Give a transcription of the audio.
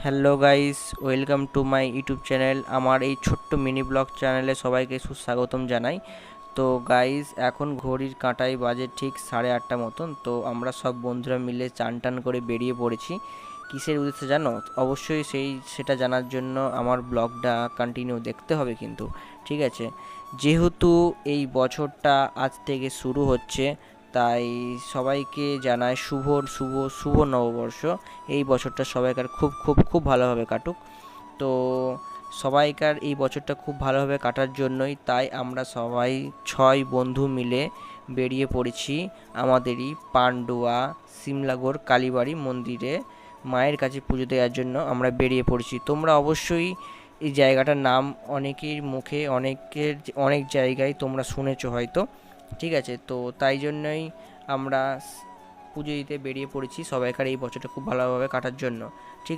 Hello guys, welcome to my YouTube channel. আমার এই ছোট্ট মিনি ব্লগ চ্যানেলে সবাইকে সুস্বাগতম জানাই। তো গাইস, এখন ঘড়ির কাঁটায় বাজে ঠিক 8:30 মতন। তো আমরা সব বন্ধুরা মিলে চান টান করে বেরিয়ে পড়েছি। কিসের উদ্দেশ্যে জানো? অবশ্যই সেটা জানার জন্য আমার ব্লগটা কন্টিনিউ দেখতে হবে কিন্তু, ঠিক আছে? যেহেতু এই বছরটা আজ থেকে শুরু হচ্ছে, তাই সবাইকে জানায় শুভ শুভ শুভ নববর্ষ। এই বছরটা সবাইকার খুব খুব খুব ভালোভাবে কাটুক। তো সবাইকার এই বছরটা খুব ভালোভাবে কাটার জন্যই তাই আমরা সবাই 6 বন্ধু মিলে বেরিয়ে পড়েছি আমাদেরই পান্ডুয়া সিমলাগড় কালীবাড়ি মন্দিরে মায়ের কাছে পুজো দেওয়ার জন্য আমরা বেরিয়ে পড়েছি। তোমরা অবশ্যই এই জায়গাটার নাম অনেকের মুখে অনেক জায়গায় তোমরা শুনেছো হয়তো, ঠিক আছে? তো তাই জন্যই আমরা পুজো দিতে বেরিয়ে পড়েছি সবাইকার এই বছরটা খুব ভালোভাবে কাটার জন্য, ঠিক আছে?